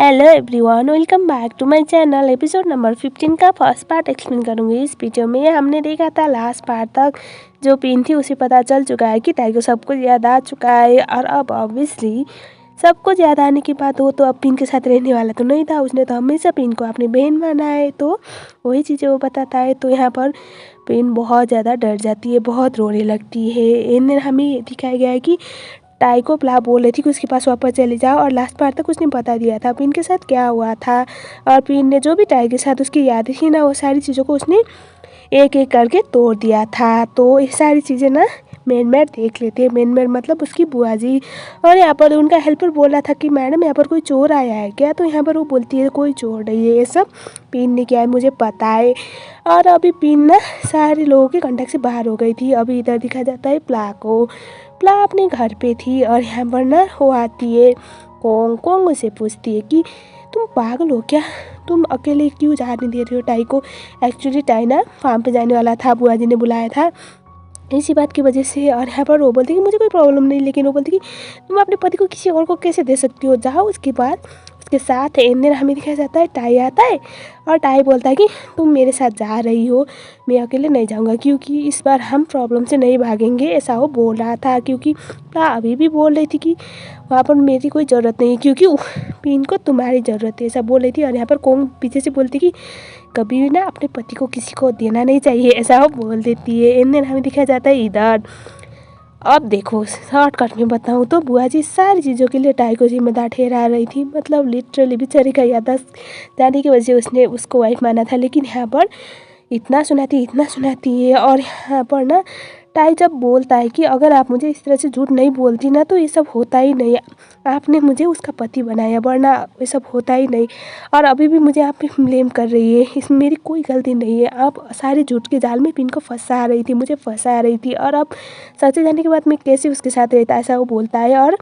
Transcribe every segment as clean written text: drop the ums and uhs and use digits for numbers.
Hello everyone, welcome back to my channel. Episode number 15 का first part explain करूँगी इस video में। हमने देखा था लास्ट पार्ट तक जो पिन थी उसे पता चल चुका है कि टाइगर सब कुछ याद आ चुका है। और अब ऑब्वियसली सब कुछ याद आने के बाद वो तो अब पिन के साथ रहने वाला तो नहीं था। उसने तो हमेशा पिन को अपनी बहन माना है, तो वही चीज़ें वो बताता है। तो यहाँ पर पिन बहुत ज़्यादा डर जाती है, बहुत रोने लगती है। इन्हें हमें दिखाया गया है कि टाई को प्ला बोल रही थी कि उसके पास वापस चले जाओ, और लास्ट पार्ट तक उसने बता दिया था पिन के साथ क्या हुआ था। और पिन ने जो भी टाई के साथ उसकी यादें थी ना, वो सारी चीज़ों को उसने एक एक करके तोड़ दिया था। तो ये सारी चीज़ें ना मैनमेड देख लेते हैं। मैनमेड मतलब उसकी बुआ जी। और यहाँ पर उनका हेल्पर बोला था कि मैडम यहाँ पर कोई चोर आया है क्या, तो यहाँ पर वो बोलती है कोई चोर नहीं है, ये सब पिन ने किया है, मुझे पता है। और अभी पिन ना सारे लोगों के कांटेक्ट से बाहर हो गई थी। अभी इधर दिखा जाता है प्ला को। प्ला अपने घर पे थी और यहाँ पर ना वो आती है कोंग। कोंग उसे पूछती है कि तुम पागल हो क्या, तुम अकेले क्यों जाने दे रही हो टाई को। एक्चुअली टाई ना फार्म पे जाने वाला था, बुआ जी ने बुलाया था इसी बात की वजह से। और यहाँ पर वो बोलती कि मुझे कोई प्रॉब्लम नहीं, लेकिन वो बोलती कि तुम अपने पति को किसी और को कैसे दे सकती हो, जाओ। उसके बाद उसके साथ इंदिरा हमें दिखाया जाता है टाई आता है और टाई बोलता है कि तुम मेरे साथ जा रही हो, मैं अकेले नहीं जाऊँगा, क्योंकि इस बार हम प्रॉब्लम से नहीं भागेंगे, ऐसा वो बोल रहा था। क्योंकि अभी भी बोल रही थी कि वहाँ पर मेरी कोई ज़रूरत नहीं, क्योंकि पिन को तुम्हारी ज़रूरत है, ऐसा बोल रही थी। और यहाँ पर कोंग पीछे से बोलती कि कभी भी ना अपने पति को किसी को देना नहीं चाहिए, ऐसा वो बोल देती है। एंड देन हमें दिखाया जाता है इधर। अब देखो शॉर्टकट में बताऊँ तो बुआ जी सारी चीज़ों के लिए टाई को जिम्मेदार ठहरा रही थी। मतलब लिटरली बेचारी का याददाश्त जाने की वजह से उसने उसको वाइफ माना था, लेकिन यहाँ पर इतना सुनाती है। और यहाँ पर ना टाई जब बोलता है कि अगर आप मुझे इस तरह से झूठ नहीं बोलती ना, तो ये सब होता ही नहीं, आपने मुझे उसका पति बनाया, वरना ये सब होता ही नहीं। और अभी भी मुझे आप पे ब्लेम कर रही है, इसमें मेरी कोई गलती नहीं है। आप सारे झूठ के जाल में पिन को फंसा रही थी, मुझे फंसा रही थी। और अब सच्चे जाने के बाद मैं कैसे उसके साथ रहता, ऐसा वो बोलता है। और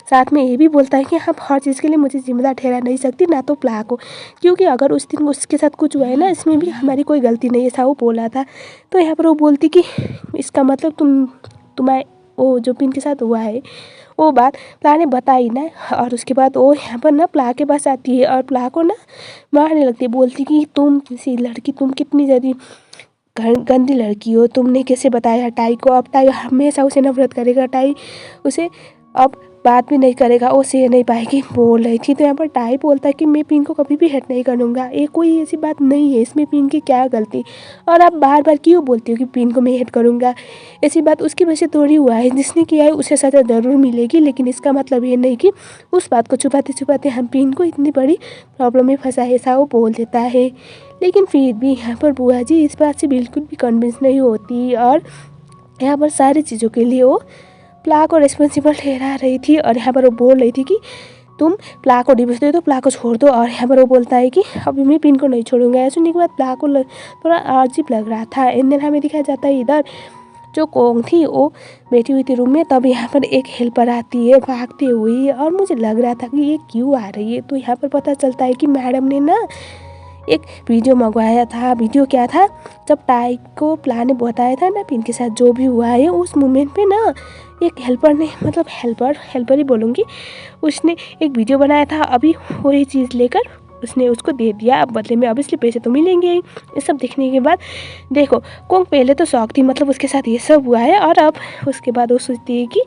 साथ में ये भी बोलता है कि आप हर चीज़ के लिए मुझे जिम्मेदार ठहरा नहीं सकती, ना तो प्ला को, क्योंकि अगर उस दिन उसके साथ कुछ हुआ है ना, इसमें भी हमारी कोई गलती नहीं है, ऐसा वो बोला था। तो यहाँ पर वो बोलती कि इसका मतलब तुम्हारे वो जो पिन के साथ हुआ है वो बात प्ला ने बताई ना। और उसके बाद वो यहाँ पर ना प्ला के पास आती है और प्ला को ना मारने लगती है, बोलती कि तुम किसी लड़की, तुम कितनी ज़्यादा गंदी लड़की हो, तुमने कैसे बताया टाई को। अब टाई हमेशा उसे नफरत करेगा, टाई उसे अब बात भी नहीं करेगा, वो सह नहीं पाएगी, बोल रही थी। तो यहाँ पर टाई बोलता है कि मैं पिन को कभी भी हेट नहीं करूँगा, ये कोई ऐसी बात नहीं है, इसमें पिन की क्या गलती। और आप बार बार क्यों बोलती हो कि पिन को मैं हेट करूँगा, ऐसी बात उसकी वजह से थोड़ी हुआ है, जिसने किया है उसे सज़ा ज़रूर मिलेगी। लेकिन इसका मतलब ये नहीं कि उस बात को छुपाते छुपाते हम पिन को इतनी बड़ी प्रॉब्लम में फंसा है, ऐसा वो बोल देता है। लेकिन फिर भी यहाँ पर बुआ जी इस बात से बिल्कुल भी कन्विंस नहीं होती, और यहाँ पर सारी चीज़ों के लिए वो प्ला को रिस्पॉन्सिबल ठहरा रही थी। और यहाँ पर वो बोल रही थी कि तुम प्ला को डिवोर्स दे दो, प्ला को छोड़ दो। और यहाँ पर वो बोलता है कि अभी मैं पिन को नहीं छोड़ूंगा। ऐसा सुनने के बाद प्ला को थोड़ा अजीब लग रहा था। एंड देन हमें दिखाया जाता है इधर जो कोंग थी वो बैठी हुई थी रूम में, तब यहाँ पर एक हेल्पर आती है भागते हुई, और मुझे लग रहा था कि ये क्यों आ रही है। तो यहाँ पर पता चलता है कि मैडम ने ना एक वीडियो मंगवाया था। वीडियो क्या था, जब टाई को प्ला ने बताया था ना पिन के साथ जो भी हुआ है, उस मोमेंट पे ना एक हेल्पर ने, मतलब हेल्पर ही बोलूँगी, उसने एक वीडियो बनाया था। अभी वही चीज़ लेकर उसने उसको दे दिया। अब बदले में ऑब्वियसली पैसे तो मिलेंगे ही। ये सब देखने के बाद देखो कोंग पहले तो शौक थी, मतलब उसके साथ ये सब हुआ है, और अब उसके बाद वो सोचती है कि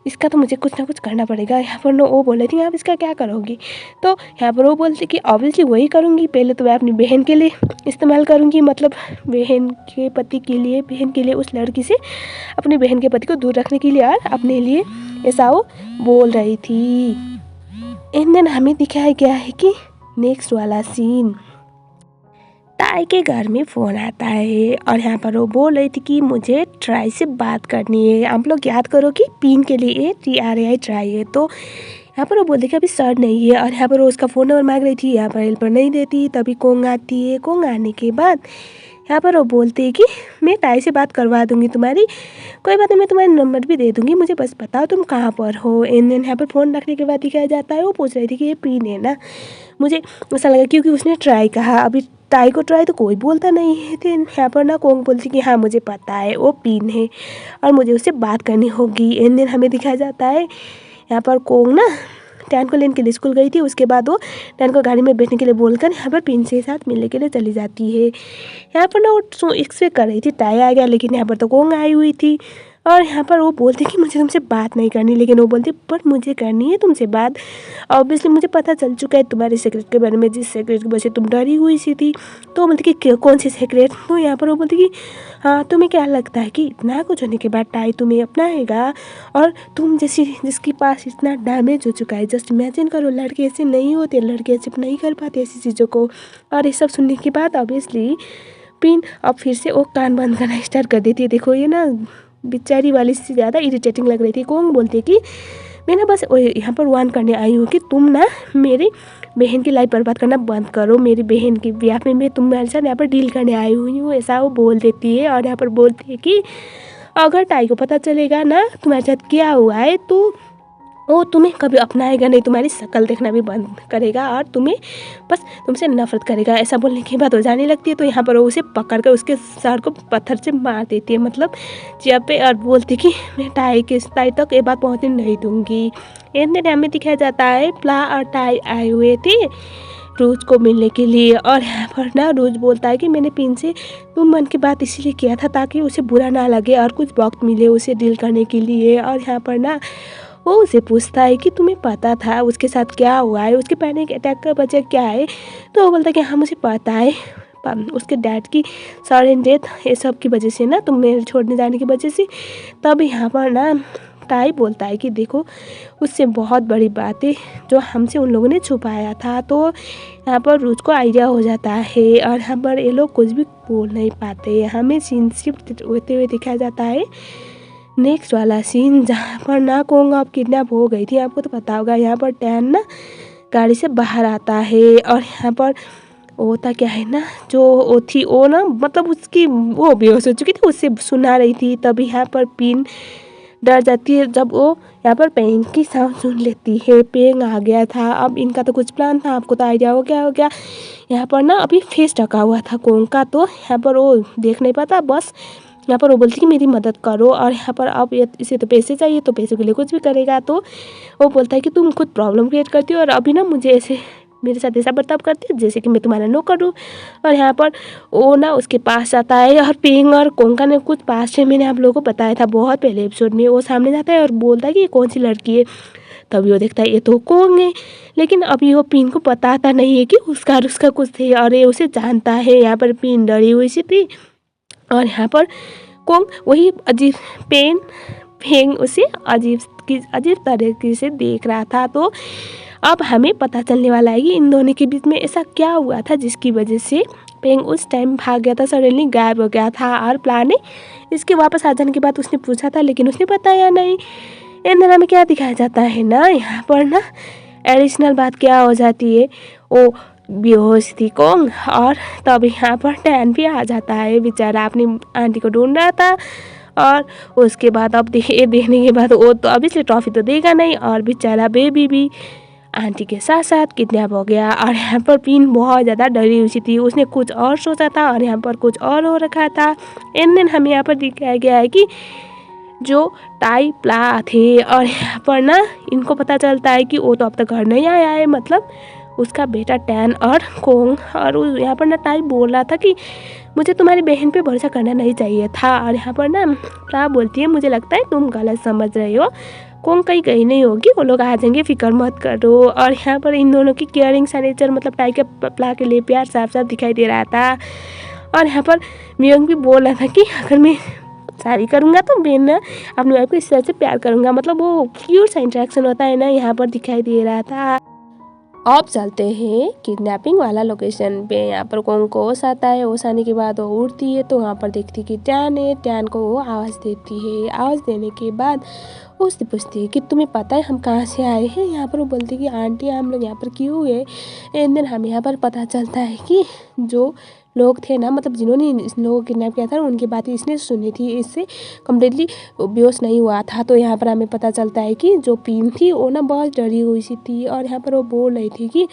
इसका तो मुझे कुछ ना कुछ करना पड़ेगा। यहाँ पर ना वो बोले थी आप इसका क्या करोगी, तो यहाँ पर वो बोलती कि ऑब्वियसली वही करूँगी, पहले तो मैं अपनी बहन के लिए इस्तेमाल करूँगी, मतलब बहन के पति के लिए, बहन के लिए, उस लड़की से अपनी बहन के पति को दूर रखने के लिए, और अपने लिए, ऐसा वो बोल रही थी। एंड देन हमें दिखाया गया है कि नेक्स्ट वाला सीन, टाई के घर में फ़ोन आता है और यहाँ पर वो बोल रही थी कि मुझे ट्राई से बात करनी है। आप लोग याद करो कि पिन के लिए TRAI ट्राई है। तो यहाँ पर वो बोलती कि अभी सर नहीं है, और यहाँ पर वो उसका फ़ोन नंबर मांग रही थी, यहाँ पर हेल्पर नहीं देती। तभी कोंग आती है। कोंग आने के बाद यहाँ पर वो बोलते हैं कि मैं टाई से बात करवा दूँगी तुम्हारी, कोई बात नहीं, मैं तुम्हारा नंबर भी दे दूँगी, मुझे बस बताओ तुम कहाँ पर हो। एंड देन यहाँ पर फ़ोन रखने के बाद दिखाया जाता है वो पूछ रही थी कि ये पिन है ना। मुझे ऐसा लगा क्योंकि उसने ट्राई कहा, अभी टाई को ट्राई तो कोई बोलता नहीं है। तो यहाँ पर ना कोंग बोलती कि हाँ मुझे पता है वो पिन है और मुझे उससे बात करनी होगी। एंड देन हमें दिखाया जाता है यहाँ पर कोंग ना टैन को लेने के लिए स्कूल गई थी। उसके बाद वो टैन को गाड़ी में बैठने के लिए बोलकर यहाँ पर पिन के साथ मिलने के लिए चली जाती है। यहाँ पर ना वो एक्सपेक्ट कर रही थी टाई आ गया, लेकिन यहाँ पर तो कोंग आई हुई थी। और यहाँ पर वो बोलती कि मुझे तुमसे बात नहीं करनी, लेकिन वो बोलती पर मुझे करनी है तुमसे बात। ऑब्वियसली मुझे पता चल चुका है तुम्हारे सीक्रेट के बारे में, जिस सीक्रेट की वजह से तुम डरी हुई सी थी। तो बोलती कि कौन सी सीक्रेट। तो यहाँ पर वो बोलती कि हाँ, तुम्हें क्या लगता है कि इतना कुछ होने के बाद टाई तुम्हें अपनाएगा, और तुम जैसी जिसके पास इतना डैमेज हो चुका है। जस्ट इमेजिन करो, लड़के ऐसे नहीं होते, लड़के एक्सेप्ट नहीं कर पाते ऐसी चीज़ों को। और ये सब सुनने के बाद ऑब्वियसली पिन अब फिर से वो कान बंद करना स्टार्ट कर देती है। देखो ये ना बेचारी वाली से ज़्यादा इरिटेटिंग लग रही थी। कोंग बोलती है कि मैं ना बस यहाँ पर वार्न करने आई हूँ कि तुम ना मेरी बहन की लाइफ बर्बाद करना बंद करो। मेरी बहन की ब्याह में मैं तुम्हारे साथ यहाँ पर डील करने आई हुई हूँ, ऐसा वो बोल देती है। और यहाँ पर बोलती है कि अगर टाई को पता चलेगा ना तुम्हारे साथ क्या हुआ है, तो वो तुम्हें कभी अपनाएगा नहीं, तुम्हारी शक्ल देखना भी बंद करेगा और तुम्हें बस तुमसे नफरत करेगा। ऐसा बोलने के बाद वो जाने लगती है। तो यहाँ पर वो उसे पकड़ कर उसके सर को पत्थर से मार देती है, मतलब चेयर पे, और बोलती कि मैं टाई तक ये बात पहुँचने नहीं दूँगी। इतने टाइम में दिखाया जाता है प्ला और टाई आए हुए थे रोज को मिलने के लिए। और यहाँ पर ना रोज बोलता है कि मैंने पिन से तुम मन की बात इसलिए किया था ताकि उसे बुरा ना लगे और कुछ वक्त मिले उसे डील करने के लिए। और यहाँ पर ना वो उसे पूछता है कि तुम्हें पता था उसके साथ क्या हुआ है, उसके पैनिक अटैक का वजह क्या है। तो वो बोलता है कि हाँ मुझे पता है, उसके डैड की सडन डेथ ये सब की वजह से ना, तुम मेरे छोड़ने जाने की वजह से। तब यहाँ पर ना टाई बोलता है कि देखो उससे बहुत बड़ी बात है जो हमसे उन लोगों ने छुपाया था। तो यहाँ पर रूज को आइडिया हो जाता है और यहाँ पर ये लोग कुछ भी बोल नहीं पाते। हमें सीन शिफ्ट होते हुए दिखाया जाता है नेक्स्ट वाला सीन, जहाँ पर ना कोंग अब किडनैप हो गई थी। आपको तो पता होगा, यहाँ पर टैन ना गाड़ी से बाहर आता है और यहाँ पर होता क्या है ना, जो वो थी वो ना मतलब उसकी वो बेहोश हो चुकी थी, उससे सुना रही थी। तभी यहाँ पर पिन डर जाती है जब वो यहाँ पर पेंग की साउंड सुन लेती है। पेंग आ गया था। अब इनका तो कुछ प्लान था, आपको तो आइडिया हो गया। यहाँ पर ना अभी फेस ढका हुआ था कोंग का, तो यहाँ पर वो देख नहीं पाता। बस यहाँ पर वो बोलती कि मेरी मदद करो, और यहाँ पर अब इसे तो पैसे चाहिए, तो पैसों के लिए कुछ भी करेगा। तो वो बोलता है कि तुम खुद प्रॉब्लम क्रिएट करती हो और अभी ना मुझे ऐसे मेरे साथ ऐसा बर्ताव करती है जैसे कि मैं तुम्हारा नौकर हूँ। और यहाँ पर वो ना उसके पास आता है और पेंग और कोंका ने कुछ पास से मैंने आप लोगों को बताया था बहुत पहले एपिसोड में। वो सामने जाता है और बोलता है कि ये कौन सी लड़की है। तभी वो देखता है ये तो कोंग है, लेकिन अभी वो पिन को पता नहीं है कि उसका कुछ थे, और ये उसे जानता है। यहाँ पर पिन डरी हुई सी थी और यहाँ पर कोंग वही अजीब पेंग उसे अजीब तरीके से देख रहा था। तो अब हमें पता चलने वाला है कि इन दोनों के बीच में ऐसा क्या हुआ था जिसकी वजह से पेंग उस टाइम भाग गया था, सडनली गायब हो गया था। और प्लान ने इसके वापस आ जाने के बाद उसने पूछा था, लेकिन उसने बताया नहीं। इंदिरा में क्या दिखाया जाता है ना, यहाँ पर ना एडिशनल बात क्या हो जाती है, वो बेहोश थी कोंग, और तब यहाँ पर टैन भी आ जाता है। बेचारा अपनी आंटी को ढूंढ रहा था, और उसके बाद अब देखने के बाद वो तो अभी से ट्रॉफी तो देगा नहीं, और बेचारा बेबी भी आंटी के साथ साथ किडनैप हो गया। और यहाँ पर पिन बहुत ज़्यादा डरी हुई थी, उसने कुछ और सोचा था और यहाँ पर कुछ और हो रखा था। इन दिन हमें यहाँ पर दिखाया गया है कि जो टाई प्ला थे, और यहाँ पर ना इनको पता चलता है कि वो तो अब तक घर नहीं आया है, मतलब उसका बेटा टैन और कोंग। और यहाँ पर ना टाई बोल रहा था कि मुझे तुम्हारी बहन पे भरोसा करना नहीं चाहिए था। और यहाँ पर ना प्ला बोलती है मुझे लगता है तुम गलत समझ रही हो, कोंग कहीं गई नहीं होगी, वो लोग आ जाएंगे, फिक्र मत करो। और यहाँ पर इन दोनों की केयरिंग सा नेचर, मतलब टाई के प्ला के लिए प्यार साफ साफ दिखाई दे रहा था। और यहाँ पर मियोंग भी बोल रहा था कि अगर मैं शादी करूँगा तो मैं ना अपनी वाइफ को इस तरह से प्यार करूँगा, मतलब वो क्यूट सा इंटरेक्शन होता है ना, यहाँ पर दिखाई दे रहा था। अब चलते हैं किडनैपिंग वाला लोकेशन पे। यहाँ पर कोंग को ओस आता है। ओस आने के बाद वो उड़ती है, तो वहाँ पर देखती है कि टैन है। टैन को वो आवाज़ देती है। आवाज़ देने के बाद उससे पूछती है कि तुम्हें पता है हम कहाँ से आए हैं। यहाँ पर वो बोलती है कि आंटी हम लोग यहाँ पर क्यों है। एंड देन हमें यहाँ पर पता चलता है कि जो लोग थे ना, मतलब जिन्होंने इस लोगों को किडनैप किया था, उनकी बातें इसने सुनी थी, इससे कम्प्लीटली बेहोश नहीं हुआ था। तो यहाँ पर हमें पता चलता है कि जो पिन थी वो ना बहुत डरी हुई सी थी, और यहाँ पर वो बोल रही थी कि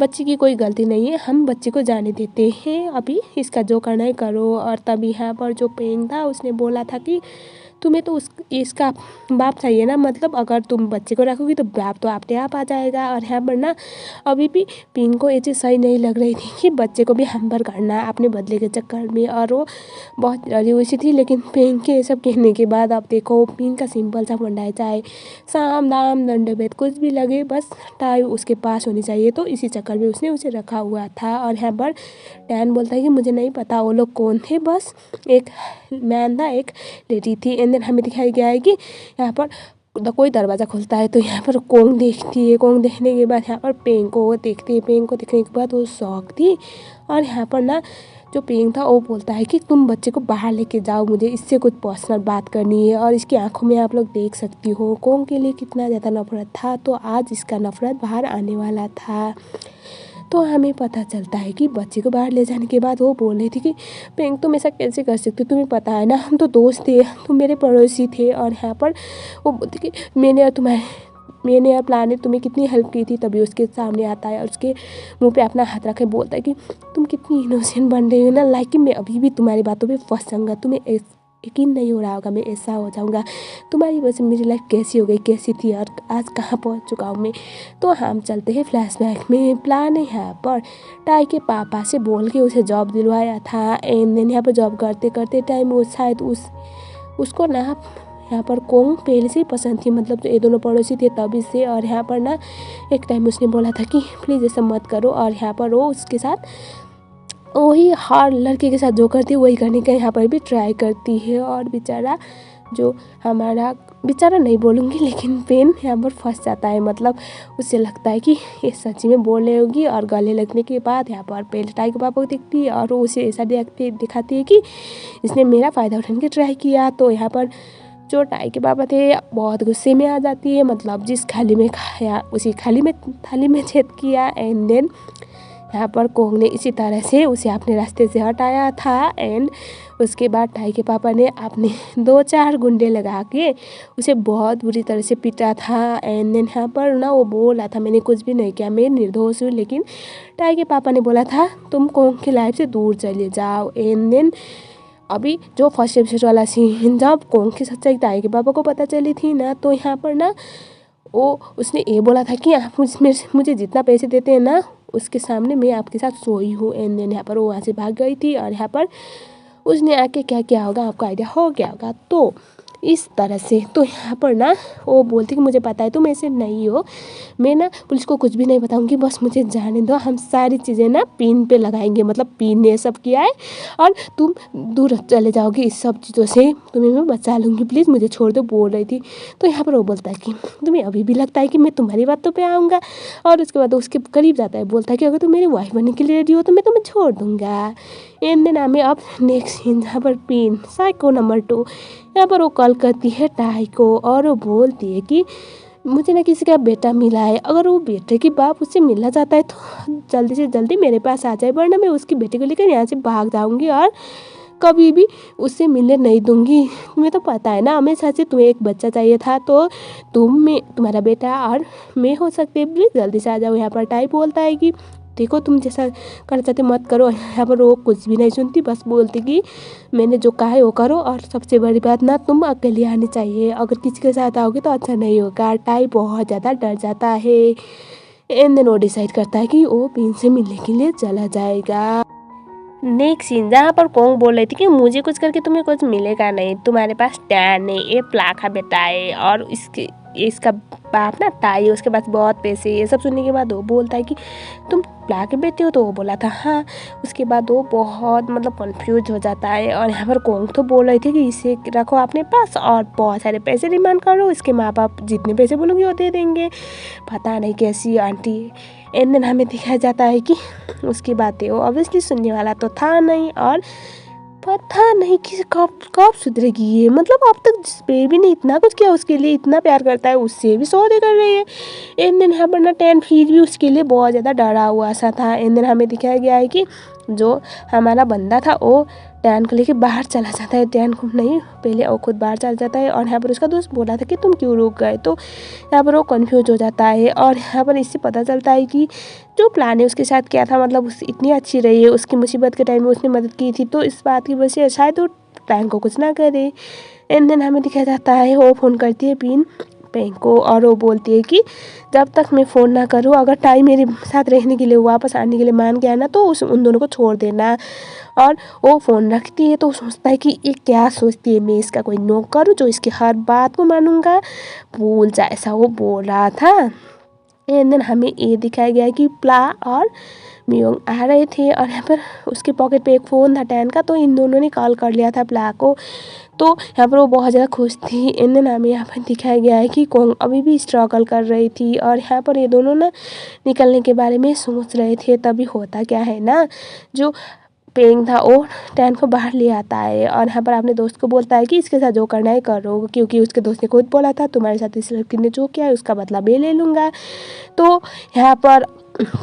बच्चे की कोई गलती नहीं है, हम बच्चे को जाने देते हैं, अभी इसका जो करना है करो। और तभी यहाँ पर जो पेंग था उसने बोला था कि तुम्हें तो इसका बाप चाहिए ना, मतलब अगर तुम बच्चे को रखोगी तो बाप तो अपने आप आ जाएगा। और यहाँ पर ना अभी भी पिन को ये चीज़ सही नहीं लग रही थी कि बच्चे को भी हैम्पर करना है अपने बदले के चक्कर में, और वो बहुत डरी हुई सी थी। लेकिन पिन के ये सब कहने के बाद अब देखो पिन का सिंपल सा फंडा है, चाहे साम दाम दंड भेद कुछ भी लगे, बस टाई उसके पास होनी चाहिए। तो इसी चक्कर में उसने उसे रखा हुआ था। और यहाँ पर टैन बोलता है कि मुझे नहीं पता वो लोग कौन थे, बस एक मैन था एक लेडी थी। एंड देन हमें दिखाया गया है कि यहाँ पर कोई दरवाज़ा खुलता है तो यहाँ पर कोंग देखती है। कोंग देखने के बाद यहाँ पर पेंग को देखती है। पेंग को देखने के बाद वो शौक थी। और यहाँ पर ना जो पेंग था वो बोलता है कि तुम बच्चे को बाहर लेके जाओ, मुझे इससे कुछ पर्सनल बात करनी है। और इसकी आंखों में आप लोग देख सकती हो कोंग के लिए कितना ज़्यादा नफरत था। तो आज इसका नफरत बाहर आने वाला था। तो हमें पता चलता है कि बच्चे को बाहर ले जाने के बाद वो बोल रही थी कि पेंग तुम ऐसा कैसे कर सकते हो, तुम्हें पता है ना हम तो दोस्त थे, तुम मेरे पड़ोसी थे। और यहाँ पर वो बोलती कि मैंने और प्लान ने तुम्हें कितनी हेल्प की थी। तभी उसके सामने आता है और उसके मुंह पे अपना हाथ रखे बोलता है कि तुम कितनी इनोसेंट बन रही हो ना, लाइक कि मैं अभी भी तुम्हारी बातों पे फंस जाऊँगा, तुम्हें यकीन नहीं हो रहा होगा मैं ऐसा हो जाऊँगा, तुम्हारी वजह से मेरी लाइफ कैसी हो गई, कैसी थी और आज कहाँ पहुँच चुका हूँ मैं। तो हम चलते हैं फ्लैशबैक में। प्लान है यहाँ पर टाई के पापा से बोल के उसे जॉब दिलवाया था। एंड देन यहाँ पर जॉब करते करते टाइम वो शायद उसको ना यहाँ पर कोंग पहले से ही पसंद थी, मतलब ये दोनों पड़ोसी थे तभी से। और यहाँ पर ना एक टाइम उसने बोला था कि प्लीज़ ऐसा मत करो। और यहाँ पर वो उसके साथ वही हर लड़के के साथ जो करती है वही करने का यहाँ पर भी ट्राई करती है। और बेचारा जो हमारा बेचारा नहीं बोलूँगी, लेकिन पेन यहाँ पर फंस जाता है, मतलब उसे लगता है कि ये सच्ची में बोल रही होगी। और गले लगने के बाद यहाँ पर पहले टाई के पापा को देखती है और वो उसे ऐसा दिखाती है कि इसने मेरा फ़ायदा उठाने की ट्राई किया। तो यहाँ पर जो टाई के पापा थे बहुत गुस्से में आ जाती है, मतलब जिस थाली में खाया उसी थाली में छेद किया। एंड देन यहाँ पर कोंग ने इसी तरह से उसे अपने रास्ते से हटाया था। एंड उसके बाद टाई के पापा ने अपने 2-4 गुंडे लगा के उसे बहुत बुरी तरह से पीटा था। एंड देन यहाँ पर ना वो बोला था मैंने कुछ भी नहीं किया, मैं निर्दोष हूँ। लेकिन टाई के पापा ने बोला था तुम कोंग की लाइफ से दूर चले जाओ। एंड देन अभी जो फर्स्ट एपिसोड वाला सीन जब कोंग की सच्चाई टाई के पापा को पता चली थी ना, तो यहाँ पर ना उसने ये बोला था कि आप मुझे जितना पैसे देते हैं ना उसके सामने मैं आपके साथ सोई हूँ। एंड देन यहाँ पर वो वहाँ से भाग गई थी। और यहाँ पर उसने आके क्या किया होगा आपको आइडिया हो गया होगा। तो इस तरह से तो यहाँ पर ना वो बोलती कि मुझे पता है तुम ऐसे नहीं हो, मैं ना पुलिस को कुछ भी नहीं बताऊंगी, बस मुझे जाने दो, हम सारी चीज़ें ना पिन पे लगाएंगे, मतलब पिन ने सब किया है और तुम दूर चले जाओगे इस सब चीज़ों से, तुम्हें मैं बचा लूँगी, प्लीज़ मुझे छोड़ दो, बोल रही थी। तो यहाँ पर वो बोलता है कि तुम्हें अभी भी लगता है कि मैं तुम्हारी बातों पर आऊँगा। और उसके बाद उसके करीब जाता है, बोलता है कि अगर तुम मेरी वाइफ बनने के लिए रेडी हो तो मैं तुम्हें छोड़ दूँगा। एंड देन हमें अब नेक्स्ट सीन जहाँ पर पिन साइको नंबर 2 यहाँ पर वो कॉल करती है टाई को और वो बोलती है कि मुझे ना किसी का बेटा मिला है, अगर वो बेटे की बाप उससे मिलना चाहता है तो जल्दी से जल्दी मेरे पास आ जाए, वरना मैं उसकी बेटे को लेकर यहाँ से भाग जाऊँगी और कभी भी उससे मिलने नहीं दूँगी। तुम्हें तो पता है ना हमेशा से तुम्हें एक बच्चा चाहिए था, तो तुम्हारा बेटा और मैं हो सकते हैं, प्लीज़ जल्दी से आ जाओ। यहाँ पर टाई बोलता है कि देखो तुम जैसा करना चाहते मत करो। यहाँ पर वो कुछ भी नहीं सुनती, बस बोलती कि मैंने जो कहा है वो करो, और सबसे बड़ी बात ना तुम अकेले आनी चाहिए, अगर किसी के साथ आओगे तो अच्छा नहीं होगा। टाई बहुत ज़्यादा डर जाता है। एंड देन वो डिसाइड करता है कि वो पिन से मिलने के लिए चला जाएगा। नेक्स्ट सीन जहाँ पर कोंग बोल रही थी कि मुझे कुछ करके तुम्हें कुछ मिलेगा नहीं, तुम्हारे पास टैन है, ये प्ला का बेटा है और इसका बाप ना टाई है, उसके पास बहुत पैसे। ये सब सुनने के बाद वो बोलता है कि तुम प्ला के बेटे हो, तो वो बोला था हाँ। उसके बाद वो बहुत मतलब कंफ्यूज हो जाता है। और यहाँ पर कोंग तो बोल रही थी कि इसे रखो अपने पास और बहुत सारे पैसे डिमांड करो, इसके माँ बाप जितने पैसे बोलोगे वो दे देंगे। पता नहीं कैसी आंटी। एंड देन हमें दिखाया जाता है कि उसकी बातें वो ऑब्वियसली सुनने वाला तो था नहीं, और पता नहीं कि कब सुधरेगी ये, मतलब अब तक जिस बेबी ने इतना कुछ किया उसके लिए इतना प्यार करता है, उससे भी सौदे कर रही है। एंड देन यहाँ पर ना टैन फिर भी उसके लिए बहुत ज़्यादा डरा हुआ सा था। एंड देन हमें दिखाया गया है कि जो हमारा बंदा था वो टैन को लेके बाहर चला जाता है। टैन को नहीं, पहले वो खुद बाहर चला जाता है। और यहाँ पर उसका दोस्त बोला था कि तुम क्यों रुक गए, तो यहाँ पर वो कन्फ्यूज हो जाता है। और यहाँ पर इससे पता चलता है कि जो प्लान है उसके साथ क्या था, मतलब उस इतनी अच्छी रही है, उसकी मुसीबत के टाइम में उसने मदद की थी, तो इस बात की वजह से शायद वो टैन को कुछ ना करे। एंड देन हमें दिखाया जाता है वो फ़ोन करती है पेंग को और वो बोलती है कि जब तक मैं फ़ोन ना करूँ, अगर टाई मेरे साथ रहने के लिए वापस आने के लिए मान गया ना तो उन दोनों को छोड़ देना। और वो फ़ोन रखती है तो वो सोचता है कि ये क्या सोचती है, मैं इसका कोई नौकर हूँ जो इसकी हर बात को मानूंगा, भूल जा, ऐसा वो बोल रहा था। एंड देन हमें ये दिखाया गया है कि प्ला और मियोंग आ रहे थे और यहाँ पर उसके पॉकेट पे एक फ़ोन था टैन का, तो इन दोनों ने कॉल कर लिया था प्ला को। तो यहाँ पर वो बहुत ज़्यादा खुश थी। एंड देन हमें यहाँ पर दिखाया गया है कि कोंग अभी भी स्ट्रगल कर रही थी और यहाँ पर ये दोनों ना निकलने के बारे में सोच रहे थे। तभी होता क्या है ना, जो पेंग था वो टैन को बाहर ले आता है और यहाँ पर अपने दोस्त को बोलता है कि इसके साथ जो करना है करो, क्योंकि उसके दोस्त ने खुद बोला था तुम्हारे साथ इस लड़की ने जो किया है उसका बदला मैं ले लूँगा। तो यहाँ पर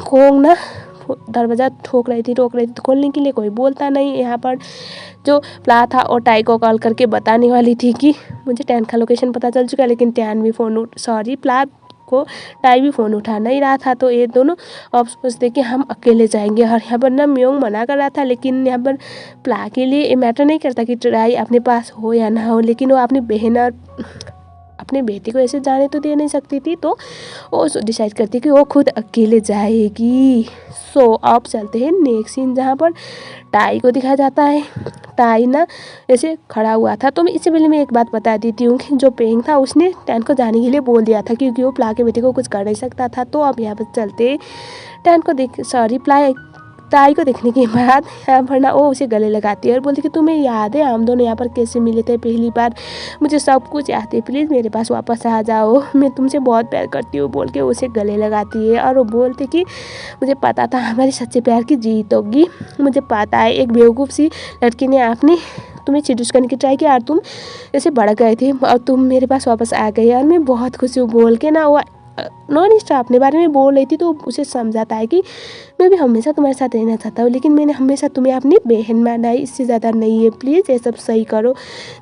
कोंग ना दरवाज़ा रोक रही थी तो खोलने के लिए, कोई बोलता नहीं। यहाँ पर जो प्ला था और टाई को कॉल करके बताने वाली थी कि मुझे टैन का लोकेशन पता चल चुका है, लेकिन टैन भी प्ला को टाई भी फ़ोन उठा नहीं रहा था। तो ये दोनों अब सोचते कि हम अकेले जाएंगे और यहाँ पर ना मियोंग मना कर रहा था, लेकिन यहाँ पर प्ला के लिए ये मैटर नहीं करता कि टाई अपने पास हो या ना हो, लेकिन वो अपनी बहन और अपने बेटे को ऐसे जाने तो दे नहीं सकती थी। तो वो डिसाइड करती कि वो खुद अकेले जाएगी। सो अब चलते हैं नेक्स्ट सीन, जहाँ पर टाई को दिखाया जाता है। टाई ना ऐसे खड़ा हुआ था। तो मैं इससे पहले मैं एक बात बता देती हूँ कि जो पेंग था उसने टैन को जाने के लिए बोल दिया था, क्योंकि वो प्ला के बेटे को कुछ कर नहीं सकता था। तो अब यहाँ पर चलते टैन को टाई को देखने के बाद यहाँ पर ना वो उसे गले लगाती है और बोलती कि तुम्हें याद है हम दोनों यहाँ पर कैसे मिले थे पहली बार, मुझे सब कुछ याद है, प्लीज़ मेरे पास वापस आ जाओ, मैं तुमसे बहुत प्यार करती हूँ बोल के उसे गले लगाती है। और वो बोलती कि मुझे पता था हमारे सच्चे प्यार की जीत होगी, मुझे पता है एक बेवकूफ़ सी लड़की ने आपने तुम्हें सीड्यूस करने की ट्राई किया और तुम ऐसे बढ़ गए थे और तुम मेरे पास वापस आ गए और मैं बहुत खुश हूँ बोल के ना वो नॉन स्टॉप अपने बारे में बोल रही थी। तो उसे समझाता है कि मैं भी हमेशा तुम्हारे साथ रहना चाहता हूँ, लेकिन मैंने हमेशा तुम्हें अपनी बहन माना है, इससे ज़्यादा नहीं है, प्लीज़ ये सब सही करो,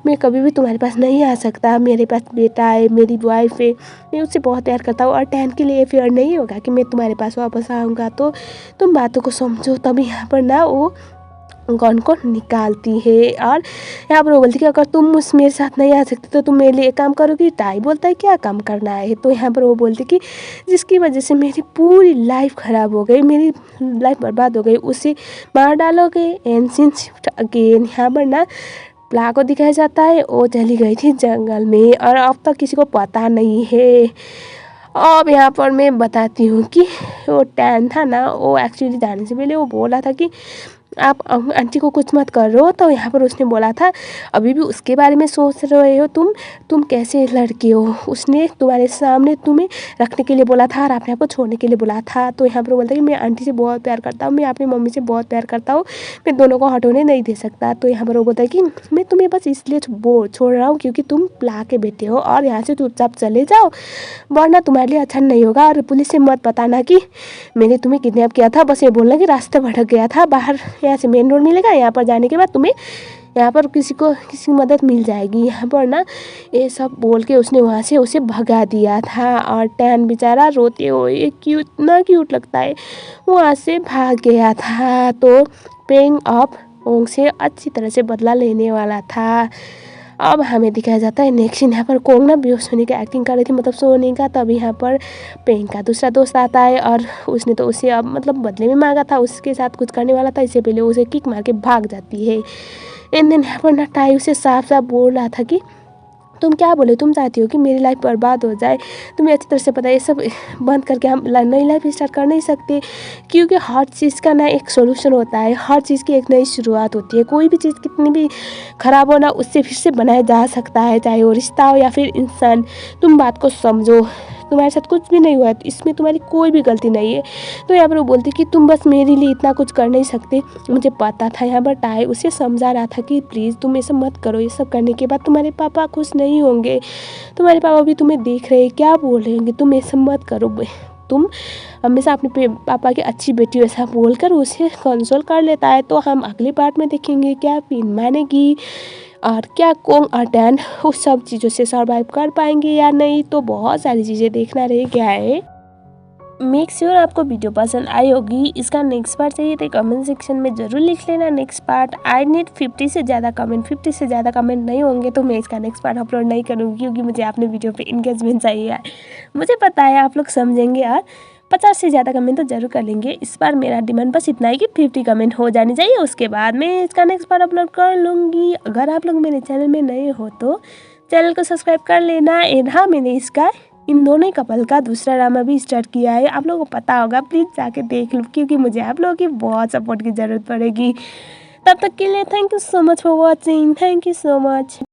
मैं कभी भी तुम्हारे पास नहीं आ सकता, मेरे पास बेटा है, मेरी वाइफ है, मैं उससे बहुत प्यार करता हूँ और टैन के लिए फेयर नहीं होगा कि मैं तुम्हारे पास वापस आऊँगा, तो तुम बातों को समझो। तभी यहाँ पर ना वो गन को निकालती है और यहाँ पर वो बोलती है कि अगर तुम मेरे साथ नहीं आ सकते तो तुम मेरे लिए एक काम करोगी। टाई बोलता है क्या काम करना है, तो यहाँ पर वो बोलती कि जिसकी वजह से मेरी पूरी लाइफ ख़राब हो गई, मेरी लाइफ बर्बाद हो गई, उसे मार डालोगे। एंड शिफ्ट अगेन यहाँ पर ना प्ला को दिखाया जाता है, वो चली गई थी जंगल में और अब तक किसी को पता नहीं है। अब यहाँ पर मैं बताती हूँ कि वो टैन था ना, वो एक्चुअली जाने से पहले वो बोला था कि आप आंटी को कुछ मत करो। तो यहाँ पर उसने बोला था अभी भी उसके बारे में सोच रहे हो तुम कैसे लड़के हो, उसने तुम्हारे सामने तुम्हें रखने के लिए बोला था और आपने आपको छोड़ने के लिए बोला था। तो यहाँ पर बोलता है कि मैं आंटी से बहुत प्यार करता हूँ, मैं अपनी मम्मी से बहुत प्यार करता हूँ, मैं दोनों को हटोने नहीं दे सकता। तो यहाँ पर वो बोलता है कि मैं तुम्हें बस इसलिए छोड़ रहा हूँ क्योंकि तुम प्ला के बेटे हो और यहाँ से चुपचाप चले जाओ, वरना तुम्हारे लिए अच्छा नहीं होगा। और पुलिस से मत बताना कि मैंने तुम्हें किडनैप किया था, बस ये बोलना कि रास्ते भटक गया था, बाहर यहाँ से मेन रोड मिलेगा, यहाँ पर जाने के बाद तुम्हें यहाँ पर किसी मदद मिल जाएगी। यहाँ पर ना ये सब बोल के उसने वहाँ से उसे भगा दिया था और टैन बेचारा रोते हुए इतना क्यूट लगता है वहाँ से भाग गया था। तो पेंग अब ओंग से अच्छी तरह से बदला लेने वाला था। अब हमें दिखाया जाता है नेक्स्ट यहाँ पर कोंग ना बेहोश होने की एक्टिंग कर रही थी, मतलब सोने का। तब यहाँ पर पेंग का दूसरा दोस्त आता है और उसने तो उसे अब मतलब बदले में मांगा था, उसके साथ कुछ करने वाला था, इससे पहले उसे किक मार के भाग जाती है। एंड देन यहाँ पर ना टाई उसे साफ साफ बोल रहा था कि तुम क्या बोले, तुम चाहती हो कि मेरी लाइफ बर्बाद हो जाए, तुम्हें अच्छी तरह से पता है ये सब बंद करके हम नई लाइफ स्टार्ट कर नहीं सकते, क्योंकि हर चीज़ का ना एक सोल्यूशन होता है, हर चीज़ की एक नई शुरुआत होती है। कोई भी चीज़ कितनी भी ख़राब हो ना उससे फिर से बनाया जा सकता है, चाहे वो रिश्ता हो या फिर इंसान। तुम बात को समझो, तुम्हारे साथ कुछ भी नहीं हुआ, इसमें तुम्हारी कोई भी गलती नहीं है। तो यहाँ पर वो बोलती कि तुम बस मेरे लिए इतना कुछ कर नहीं सकते, मुझे पता था। यहाँ पर टाई उसे समझा रहा था कि प्लीज़ तुम ये सब मत करो, ये सब करने के बाद तुम्हारे पापा खुश नहीं होंगे, तुम्हारे पापा भी तुम्हें देख रहे हैं, क्या बोल रहे होंगे, तुम ये सब मत करो, तुम हमेशा अपने पापा की अच्छी बेटी ऐसा बोलकर उसे कंसोल कर लेता है। तो हम अगले पार्ट में देखेंगे क्या पिन मानेगी और क्या कोंग और टैन उस सब चीज़ों से सर्वाइव कर पाएंगे या नहीं। तो बहुत सारी चीज़ें देखना रह गया है। मेक श्योर आपको वीडियो पसंद आई होगी। इसका नेक्स्ट पार्ट चाहिए तो कमेंट सेक्शन में ज़रूर लिख लेना नेक्स्ट पार्ट। आई नीड 50 से ज़्यादा कमेंट। 50 से ज़्यादा कमेंट नहीं होंगे तो मैं इसका नेक्स्ट पार्ट अपलोड नहीं करूँगी, क्योंकि मुझे अपने वीडियो पे इंगेजमेंट चाहिए है। मुझे पता है आप लोग समझेंगे यार। 50 से ज़्यादा कमेंट तो ज़रूर कर लेंगे। इस बार मेरा डिमांड बस इतना है कि 50 कमेंट हो जानी चाहिए, उसके बाद मैं इसका नेक्स्ट पार्ट अपलोड कर लूँगी। अगर आप लोग मेरे चैनल में नए हो तो चैनल को सब्सक्राइब कर लेना। एंड हाँ, मैंने इसका इन दोनों ही कपल का दूसरा ड्रामा भी स्टार्ट किया है, आप लोगों को पता होगा, प्लीज़ जाके देख लो, क्योंकि मुझे आप लोगों की बहुत सपोर्ट की ज़रूरत पड़ेगी। तब तक के लिए thank you so much for watching. Thank you so much.